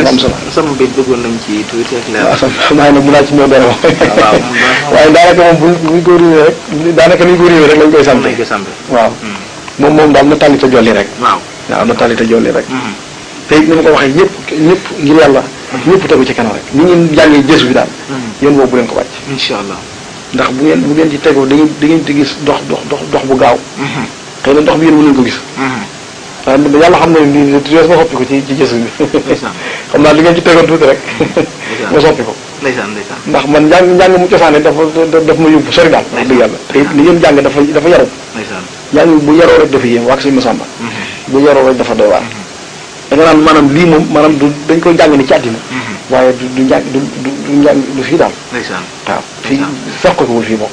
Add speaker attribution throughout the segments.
Speaker 1: am solo.
Speaker 2: sama mbir bëggoon nañ ci tuuti ak leer.
Speaker 1: waaw xam naa ne bu naa ci ñëw dara wax.
Speaker 2: waaw
Speaker 1: waaye daanaka moom buñ ko riwee rek daanaka ni ñu ko riwee rek lañ koy sant.
Speaker 2: lañ koy sant.
Speaker 1: waaw moom daal na tàlli te jolli rek.
Speaker 2: waaw
Speaker 1: na tàlli te jolli rek. te it ni ma ko waxee ñëpp ngir yàlla. ñëpp tegu ci kanam rek ni ngeen jàngee jës bi daal. yéen boobu bu leen ko wàcc.
Speaker 2: incha allah.
Speaker 1: ndax bu ngeen ci tegoo da ngeen di gis dox bu gaaw. xëy na ndox bi yéen mënuñ ko gis. waaye yàlla xam na ne nii ma soppi ko ci jës bi. xam naa li ngeen ci tegoon tuuti rek. ma soppi ko. ndax man njàng mu cosaane daf ma yóbbu sori daal. wax dëgg yàlla te li ngeen jàng dafa yaru. njàng bu yaroo rek dafa yéem wax suñu Masamba. bu yaroo rek dafa doy waar. da nga naan maanaam lii moom maanaam dañ koy jàng ni ci àddina. waaye du njàng du fii daal. waaw fii fekk ko wul fii moom.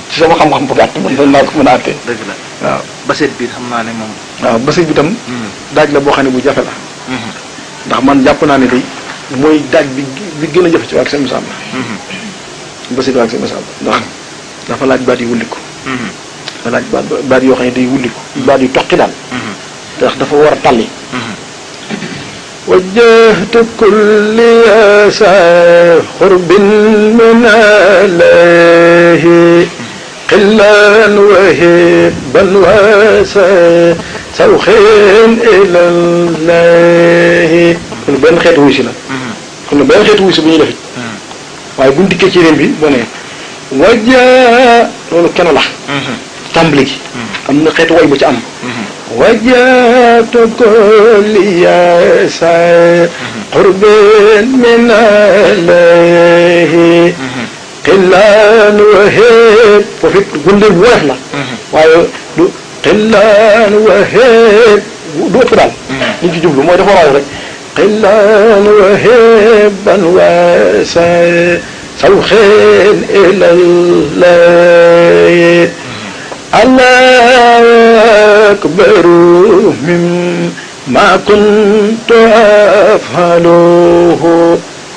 Speaker 1: ci sama xam-xam bu gàtt man naa ko mën a àttee.
Speaker 2: dëgg la
Speaker 1: waaw
Speaker 2: baset bi xam naa ne moom.
Speaker 1: waaw baset bi tam. daaj la boo xam ne bu jafe la. ndax man jàpp naa ne day mooy daaj bi gën a jafe ci waa Sëñ Masamba. baset waa Sëñ Masamba ndax dafa laaj baat yu wulliku. dafa laaj baat yoo xam ne day wulliku. baat yu toqi daal. ndax dafa war a tàlli. وجهت كل يسار قرب من الله قلا وهبا وسوخ الى الله kon benn xeetu wuy si la kon benn xeetu wuy si bu ñuy def waaye buñ dikkee ci réew bi boo nee wajja loolu kenn la tàmbali gi am na xeetu way bu ci am وجهت كل يسار قرب من الله قلا وهب وفي كل واحد لا waaye du قلا وهب du ëpp daal li ci jublu mooy dafa waaw rek قلا وهبا وسوخ إلى الله الله أكبر مما كنت أفعله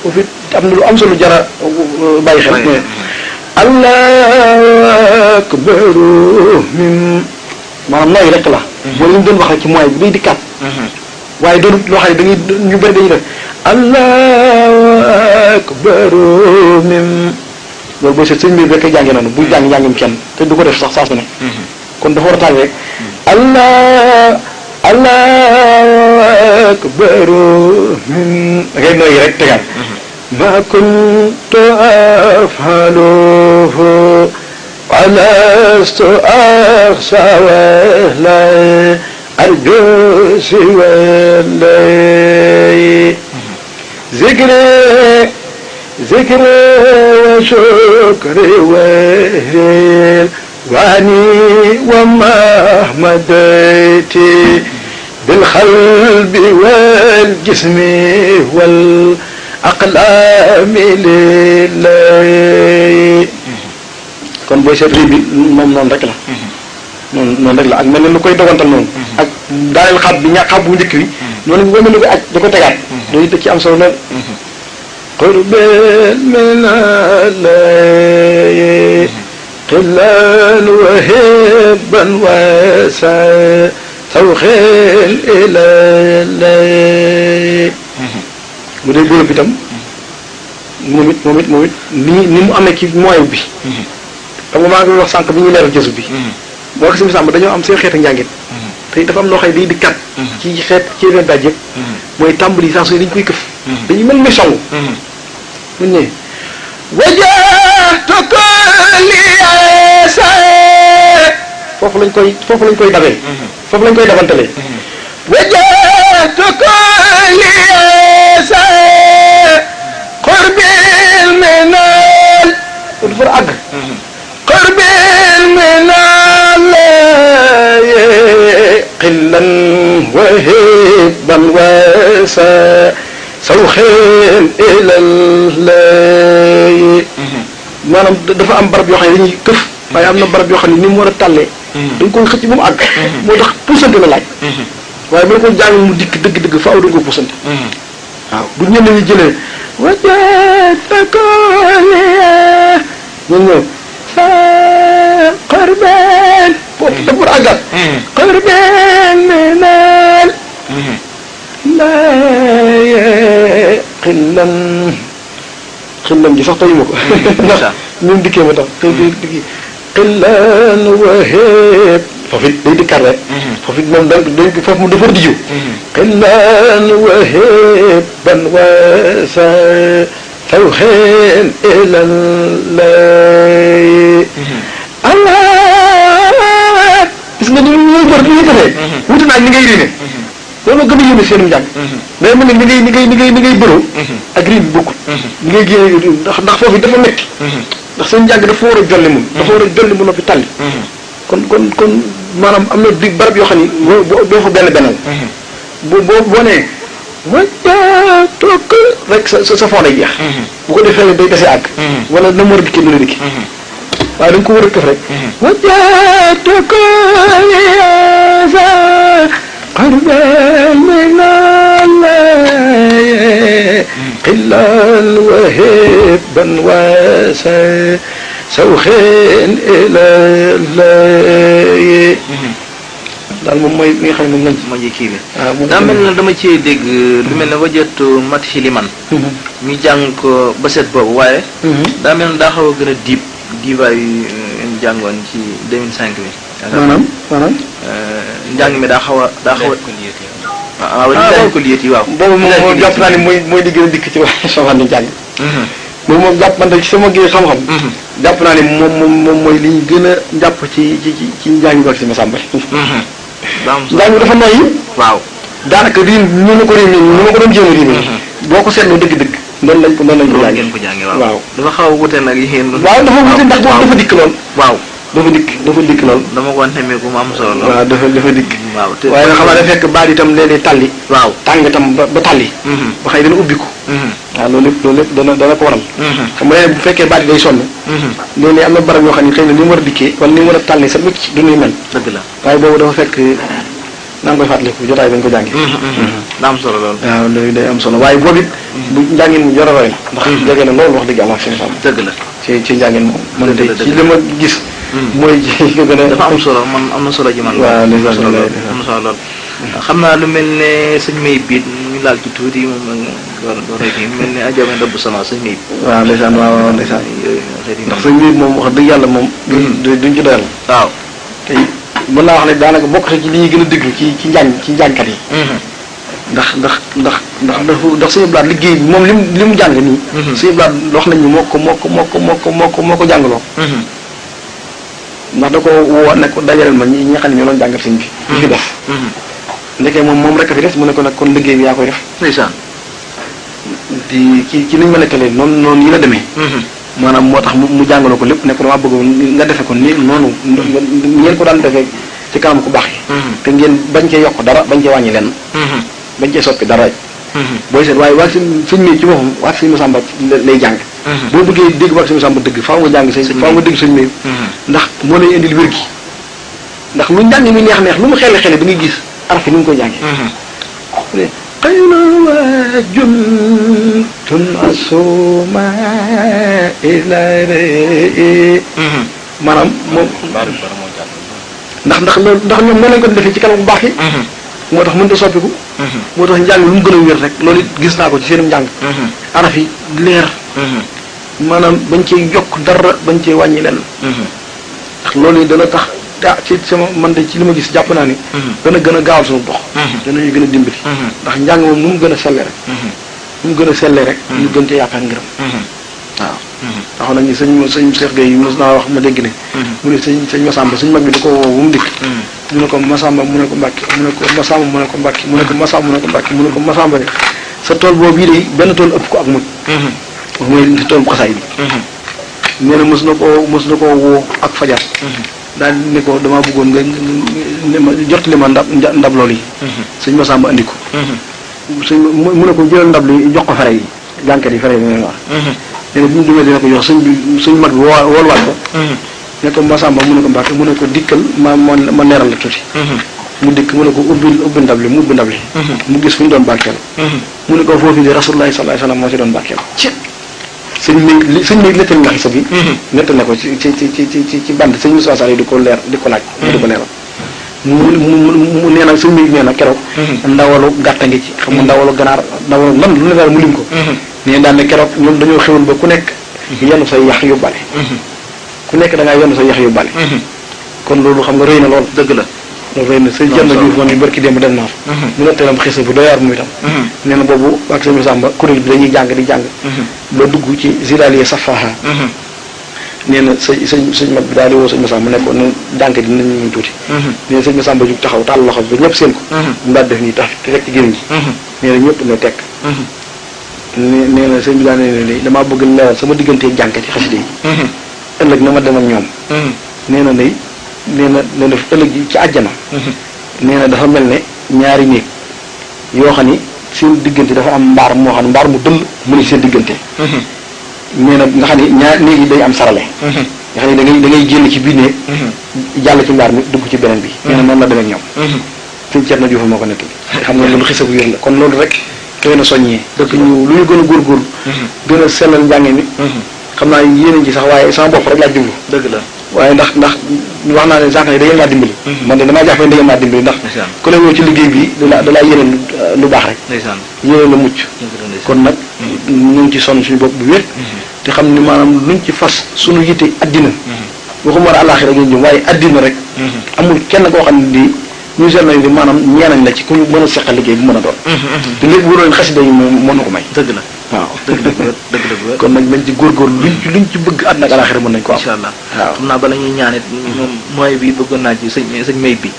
Speaker 1: وفي am na lu am solo jara bàyyi xel الله أكبر من maanaam nooy rek la mooy li ñu doon wax rek ci mooy bi day dikkaat waaye doon loo xam ne dañuy ñu bëri dañuy def الله أكبر من loolu booy seet sëñ bi rek jàngee noonu bu jàngim kenn te du ko def sax saa su ne kon dafa war a tànn rek Allah akbaru min ngay nooyi rek tegaat ma kuntu afhaluhu wa lastu akhsha wala arju siwallahi ذكري وشكري وهيل واني ومحمدتي بالقلب والجسم والأقلام لله kon booy seet bi moom noonu rek la noonu rek la ak mel ne lu koy dogantal noonu ak daaneel xab bi xab bu njëkk bi noonu bu mel ne ko aj da ko tegaat loolu da ci am solo lool قرب من الله قلا وهبا وسوخ إلى الله bu dee góor bi tam moom it ni mu amee ci moyen bi xam nga maa ngi wax sànq bi ñuy leeral jësu bi moo ko si sàmb dañoo am seen xeetu njàngit te dafa am loo xam ne day dikkat ci xeet ci yeneen daaj yëpp mooy tàmbali saa su dañ koy këf dañu mel ni song mu ne wajjahtu kulli yasar foofu lañ koy dabee foofu lañ koy dabantalee wajjahtu kulli yasar qurbil minal dafa àgg qurbil minal qillan wa hibban wasa sawxeen ilallah maanaam dafa am barab yoo xam ne dañuy këf waaye am na barab yoo xam ne ni mu war a tàllee dañ koy xëcc ba mu àgg moo tax puusante la laaj waaye bu la ko jàng mu dikk dëgg-dëgg faaw dañ ko puusante waaw bu ñenn ñi jëlee wajatakoliya ñun ñëw sa xarbeen foofu dafa war a àggaat xarbeen minal لا xillan gi sax tayu ma ko ndax ñun dikkee ma tax dikki xillan waheeb foofu it day dikkaat rek foofu it moom da foofu mu dafa diju xillan waheeb ban wasa fawxeen ilallah allah gis nga ni ñuy bor bi ñuy defee wuti naa ñi ngay riime loolu gën a yéeme seenum njàng mais mu ne ni ngay bëroo ak riim bi bokkul ni ngay génne ndax foofu dafa metti ndax seen njàng dafa war a jolli mun dafa war a jolli mun noppi tàlli kon maanaam am na di barab yoo xam ni boo fa benn boo nee ma jaa toog rek sa fond day jeex bu ko defee day dese àgg wala na mu war a dikkee du la dikki waaye da nga ko war a këf rek ma jaa toog قربان من الله قلا وهبا وسوخين إلى الله daal moom mooy li nga xam ne moom lañ
Speaker 2: moo ji kii bi daa mel na dama cee dégg lu mel ne wajatu mati liman ñu jàng ko ba set boobu waaye daa mel na daa xaw a gën a diibaay yu jàngoon ci 2005 bi
Speaker 1: maanaam
Speaker 2: njàng mi daa xaw a waaw ko liyeet yi waaw
Speaker 1: boobu moom jàpp naa ne mooy di gën a dikk ci wax sama ni jàng moom jàpp man ci sama gi xam-xam jàpp naa ne moom mooy li ñu gën a jàpp ci njàng bi ak si Masamba njàng bi dafa noyyi
Speaker 2: waaw
Speaker 1: daanaka riim ñu ma ko riim ñu ma ko doon jéem a riim boo ko seetloo dëgg-dëgg noonu lañ ko
Speaker 2: jàngee waaw dafa xaw a wute nag yéen
Speaker 1: waaw dafa wute ndax boobu dafa dikk lool
Speaker 2: waaw
Speaker 1: dafa dikk lool
Speaker 2: dama ko nemmeeku mu am solo lool
Speaker 1: waaw dafa dikk
Speaker 2: waaw
Speaker 1: waaye nga xam ne fekk baat itam léeg-léeg tàlli
Speaker 2: waaw
Speaker 1: tàng itam ba tàlli ba xëy dana ubbiku waaw loolu lépp dana ko waral xam nga bu fekkee baat yi day sonn léeg-léeg am na barab yoo xam ne xëy na ni mu war a dikkee wala ni mu war a tàlli sa wécc du ñuy mel
Speaker 2: dëgg la
Speaker 1: waaye boobu dafa fekk naa ngi koy fàttaliku jotaay bañ ko jàngee
Speaker 2: daa am solo lool
Speaker 1: waaw loolu day am solo waaye boobu it bu njàngin mu jar a roy la ndax jege na loolu wax dëgg am ak seen sàmm
Speaker 2: dëgg la
Speaker 1: ci njàngin moom man de ci li ma gis mooy ci ko gën a
Speaker 2: dafa am solo man am na solo ji man
Speaker 1: waaw
Speaker 2: am na solo lool xam naa lu mel ne sëñ may biit ñu laal ci tuuti moom door rek yi mel ne ajame ndëbb sama sëñ may
Speaker 1: waaw ndeysaan waaw ndeysaan ndax sëñ bi moom wax dëgg yàlla moom duñ ci doyal
Speaker 2: waaw
Speaker 1: te mën naa wax ne daanaka bokk ci li ñuy gën a déglu ci njàngkat yi ndax suñu blaat liggéey bi moom li mu jàng nii suñu blaat wax nañ ni moo ko jàngaloo ndax da ko woo ne ko dajaleel ma ñi nga xam ne ñoo doon jàngal sëñ bi ñu fi def ndekee moom rek a fi des mu ne ko nag kon liggéey bi yaa koy def
Speaker 2: ndeysaan
Speaker 1: di ci niñ ma nekkalee noonu yi la demee maanaam moo tax mu jàngaloo ko lépp ne ko dama bëgg nga defe ko ni noonu ngeen ko daan defee ci kanam ku baax yi te ngeen bañ cee yokk dara bañ cee wàññi lenn bañ cee soppi dara booy seet waaye waag sëñ mi ci boppam waag sëñ Masamba lay jàng boo bëggee dégg waag sëñ Masamba dëgg faaw nga jàng faaw nga dégg sëñ mi ndax moo lay indil wér gi ndax lu njàng mi neex lu mu xele da ngay gis araf yi ni mu koy jàngee xayna waa juntun asuma ilare maanaam moom ndax ñoom noonu lañ ko defee ci kanam bu baax yi moo tax mënut a soppiku moo tax njàng lu mu gën a wér rek loolu it gis naa ko ci seenum njàng araf yi leer maanaam bañ cee yokk dara bañ cee wàññi leen ndax loolu dana tax ci sama man de ci li ma gis jàpp naa ni dana gën a gaawal suñu dox danañu gën a dimbali ndax njàng moom nu mu gën a selle rek ñu gën cee yaakaar ngërëm waaw taxaw nañu sëñ Cheikh Gueye mos naa wax ma dégg ne mu ne sëñ Masamba suñ mag bi da ko woo bu mu dikk mu ne ko Masamba mu ne ko Mbàkke mu ne ko Masamba mu ne ko Mbàkke mu ne ko Masamba mu ne ko Mbàkke mu ne ko Masamba ne sa tool boobu bii de benn tool ëpp ko ak muj mooy si tool bu xasaay bi nee na mos na koo woo ak fajar daal ne ko damaa bëggoon nga jottali ma ndab loolu yi sëñ Masamba andi ko mu ne ko jëlal ndab li jox ko fere yi jànkat yi fere yi leen wax nee na bi mu demee dina ko jox sëñ mag bi wooluwaat ko ne ko Masamba mu ne ko Mbàkke mu ne ko dikkal ma leeral la tuuti mu dikk mu ne ko ubbi ndab li mu ubbi ndab li mu gis fu ñu doon bàkkeel mu ne ko foofu di Rasulullahi sallallahu alayhi wasallam moo ci doon bàkkeel sëñ mi nettali nga xisa bi nettal na ko ci band sëñ Moussa Sall di ko laaj di ko leeral mu nee na sëñ bi nee na keroog ndawalu gàtta ngi ci xam nga ndawalu ganaar ndawalu lan lu ne daal mu lim ko nee daal ne keroog ñoom dañoo xewoon ba ku nekk yenn say yax yóbbale ku nekk da ngaa yenn say yax yóbbale kon loolu xam nga rëy na lool dëgg la loolu rëy na sëñ Cerno Juuf moom yi barki démb dem naa fa ñu la teelam xisa bu doy waar mu itam nee na boobu ak sëñ Samba kuréel bi dañuy jàng di jàng ba dugg ci zilaliye safaha nee na sëñ mag bi daal di woo sëñ Masamba mu nekkoon ne jànk di nañ ñu tuuti nee na sëñ Masamba jug taxaw taal loxo bi ba ñëpp seen ko mu daal def nii tax te rek ci gémmiñ gi nee na ñëpp ne tekk nee na sëñ bi daal ne damaa bëgg leeral sama digganteeg jànkat yi xasida yi ëllëg na ma dem ak ñoom nee na nay nee na ëllëg ci àjjana nee na dafa mel ne ñaari néeg yoo xam ni seen diggante dafa am mbaar moo xam ne mbaar mu dëll mu ne seen diggante nee na nga xam ne ñaar néeg yi day am sarale nga xam ne da ngay génn ci biir néeg jàll ci mbaar mi dugg ci beneen bi nee na noonu la demee ak ñoom suñ Cerno Juuf moo ko nekk bi xam nga loolu xisa bu wér la kon loolu rek xëy na soññee dëkk ñu lu ñu gën a góorgóorlu gën a sellal njànge mi xam naa yéen ci sax waaye sama bopp rek laa jublu dëgg la waaye ndax wax naa ne sànq ne da ngeen maa dimbali man de damaa jàpp ne da ngeen maa dimbali ndax ku leen woo ci liggéey bi da laa yéene lu baax rek yéene la mucc kon nag ñu ngi ci sonn suñu bopp bu wér te xam ni maanaam luñ ci fas suñu yitte addina waxuma la àllaaxira ngeen jëm waaye addina rek amul kenn koo xam ne di ñu seet nañ di maanaam ñeenañ la ci ku ñu mën a seqal liggéey bu mën a doon te lépp bu doon xasida yi moom mën na ko may dëgg la waaw dëgg la kon nag nañ ci góorgóorlu luñ ci bëgg àddina ak àllaaxira mën nañ ko am incha allah waaw xam naa bala ñuy ñaanit moom mooy bi bëggoon naa ci sëñ may bi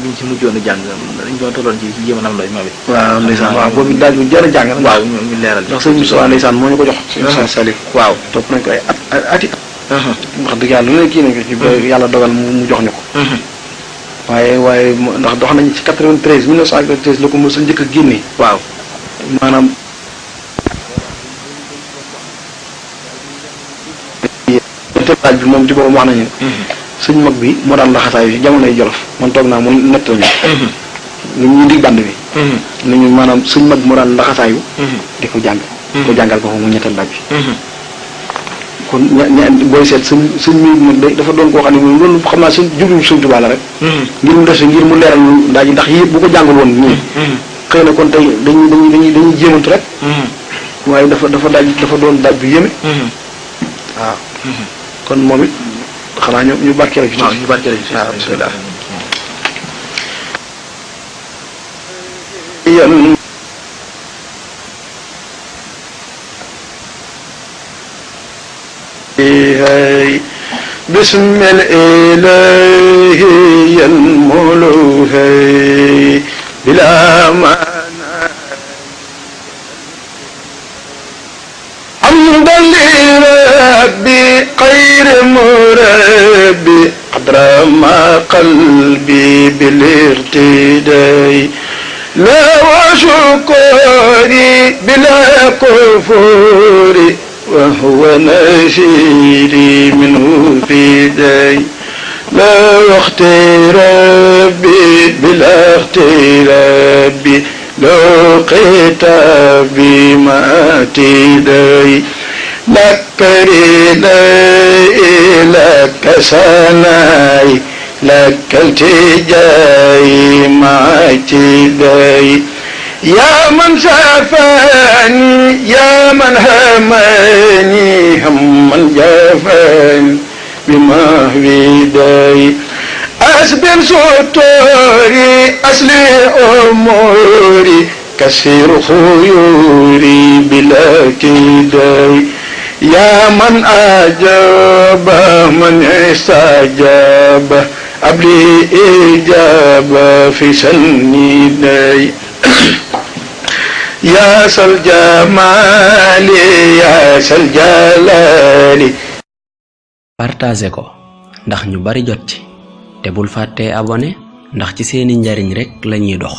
Speaker 1: biñ ci mujjoon a jàng dañ doon tolloon ci jéem a nam looy moom it waaw ndeysaan waaw boobu daal bu jar a jàng waaw ñu leeral ndax sëñ Moussa ndeysaan moo ñu ko jox sëñ Moussa Salif waaw topp nañ ko ay ati wax dëgg yàlla lu ne kii nañ ko ci yàlla dogal mu jox ñu ko waaye ndax dox nañ ci 93 1993 la ko mos a njëkk a génnee waaw maanaam laaj bi moom ci boppam wax nañu sëñ mag bi moo daan laxasaayu ci jamonoy Jolof man toog naa mu nett nañu lu ñuy dig band bi nañu maanaam sëñ mag moo daan laxasaayu di ko jàng ko jàngal ko mu ñettal laaj bi kon booy seet sëñ mi nag dafa doon koo xam ne moom loolu xam naa sëñ jublu sëñ Tuubaa la rek ngir mu def si ngir mu leeral ndaaj ndax yëpp bu ko jàngal woon nii xëy na kon tey dañuy jéemantu rek waaye dafa doon daaj bu yéeme waaw kon moom it xanaa ñu barkeelu ci ñu barkeelu ci waaw bismillah بسم الإله ينمو بلا معنى حمدا لربي خير مربي قدر ما قلبي بالارتداء لا وشكري بلا كفور وهو نشيري منه في داي لا اخترابي بلا اخترابي لو قتابي ما تداي لك رداي لك سناي لك التجاي ما تداي يا من شافاني يا من هماني هم من جافاني بما في داي أسبل سطوري أصلي أموري كسير خيوري بلا كداي يا من أجاب من استجاب أبلي إجابة في سني داي يا سل جمالي يا سل جلالي
Speaker 3: partagé ko ndax ñu bari jot ci te bul fàttee abonné ndax ci seeni njariñ rekk lañuy dox